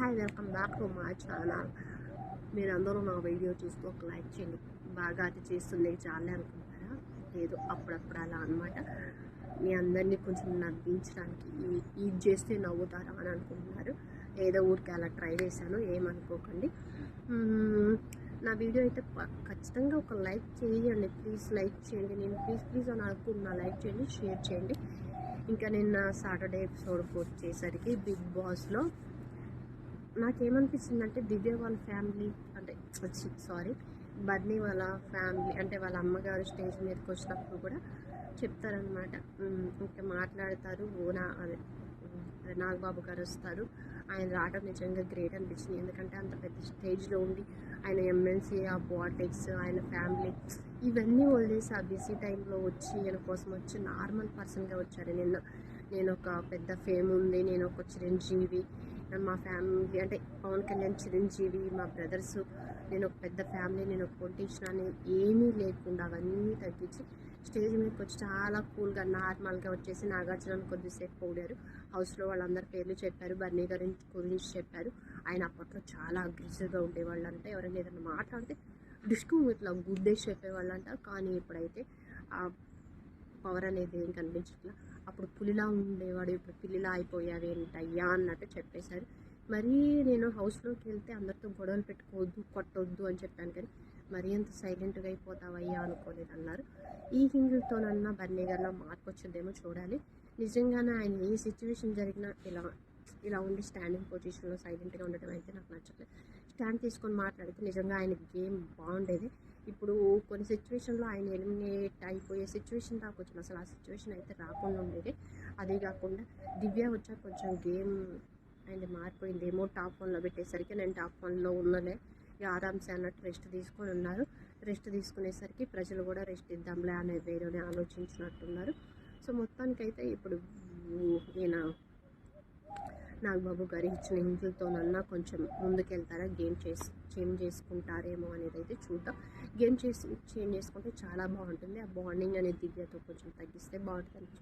Hi, welcome back to my channel. మీరందరూ నా video చూస్తూ ఒక లైక్ చేయండి. బాగా అది చేస్తుంది చాలే అనుకుంటారా? లేదు, అప్పుడప్పుడు అలా అనమాట. మీ అందరినీ కొంచెం నవ్వించడానికి ఇది చేస్తే నవ్వుతారా అని అనుకుంటున్నారు. ఏదో ఊరికి అలా ట్రై చేశాను, ఏమనుకోకండి. నా వీడియో అయితే ఖచ్చితంగా ఒక లైక్ చేయండి, ప్లీజ్ లైక్ చేయండి. నేను ప్లీజ్ అని అనుకుంటున్నా, లైక్ చేయండి, షేర్ చేయండి. ఇంకా నిన్న సాటర్డే ఎపిసోడ్కి వచ్చేసరికి బిగ్ బాస్లో నాకేమనిపిస్తుందంటే దివ్య వాళ్ళ ఫ్యామిలీ అంటే బర్నీ వాళ్ళ ఫ్యామిలీ అంటే వాళ్ళ అమ్మగారు స్టేజ్ మీదకి వచ్చినప్పుడు కూడా చెప్తారనమాట. ఇంకా మాట్లాడతారు. అదే నాగబాబు గారు వస్తారు. ఆయన రావడం నిజంగా గ్రేట్ అనిపించింది. ఎందుకంటే అంత పెద్ద స్టేజ్లో ఉండి ఆయన ఎమ్మెల్సీ, ఆ పాలిటిక్స్, ఆయన ఫ్యామిలీ ఇవన్నీ వదిలేసి ఆ బిజీ టైంలో వచ్చి ఈయన కోసం వచ్చి నార్మల్ పర్సన్గా వచ్చారు. నేను ఒక పెద్ద ఫేమ్ ఉంది, నేను ఒక చిరంజీవి, మా ఫ్యామిలీ అంటే పవన్ కళ్యాణ్ చిరంజీవి, మా బ్రదర్స్, నేను ఒక పెద్ద ఫ్యామిలీ, నేను ఒక పొలిటీషియన్ అని ఏమీ లేకుండా అవన్నీ తగ్గించి స్టేజ్ మీదకి వచ్చి చాలా కూల్గా నార్మల్గా వచ్చేసి నాగార్జున కొద్దిసేపు పోడారు. హౌస్లో వాళ్ళందరి పేర్లు చెప్పారు, బర్నీ గారి గురించి చెప్పారు. ఆయన అప్పట్లో చాలా అగ్రెసివ్గా ఉండేవాళ్ళు అంట. ఎవరైనా ఏదైనా మాట్లాడితే డిస్కు ఇట్లా గుద్దేసి చెప్పేవాళ్ళంట. కానీ ఇప్పుడైతే ఆ పవర్ అనేది ఏం కనిపించట్లా. అప్పుడు పులిలా ఉండేవాడు, ఇప్పుడు పిల్లిలా అయిపోయావేంటయ్యా అన్నట్టు చెప్పేశారు. మరీ నేను హౌస్లోకి వెళ్తే అందరితో గొడవలు పెట్టుకోవద్దు, కొట్టొద్దు అని చెప్పాను, కానీ మరీ అంత సైలెంట్గా అయిపోతావయ్యా అనుకోలేదు అన్నారు. ఈ హిందులతోనన్నా బర్నీ గారిలో మార్పు వచ్చిందేమో చూడాలి. నిజంగానే ఆయన ఏ సిచ్యువేషన్ జరిగినా ఇలా ఉండి స్టాండింగ్ పొజిషన్లో సైలెంట్గా ఉండటం అయితే నాకు నచ్చట్లేదు. స్టాండ్ తీసుకొని మాట్లాడితే నిజంగా ఆయన గేమ్ బాగుండేది. ఇప్పుడు కొన్ని సిచ్యువేషన్లో ఆయన ఎలిమినేట్ అయిపోయే సిచ్యువేషన్ దాకా వచ్చింది. అసలు ఆ సిచ్యువేషన్ అయితే రాకుండా ఉండేది. అదే కాకుండా దివ్య వచ్చాక కొంచెం గేమ్ ఆయన మారిపోయింది. ఏమో టాప్ 1లో పెట్టేసరికి నేను టాప్ 1లో ఉన్నలే ఆరామ్సే అన్నట్టు రెస్ట్ తీసుకొని ఉన్నారు. రెస్ట్ తీసుకునేసరికి ప్రజలు కూడా రెస్ట్ ఇద్దాంలే అనే వేరేనే ఆలోచించినట్టున్నారు. సో మొత్తానికైతే ఇప్పుడు ఈయన నాగబాబు గారు ఇచ్చిన హింట్లతోనన్నా కొంచెం ముందుకెళ్తారా, చేంజ్ చేసుకుంటారేమో అనేది అయితే చూద్దాం. చేంజ్ చేసుకుంటే చాలా బాగుంటుంది. ఆ బాండింగ్ అనేది దివ్యతో కొంచెం తగ్గిస్తే బాగుంటుంది.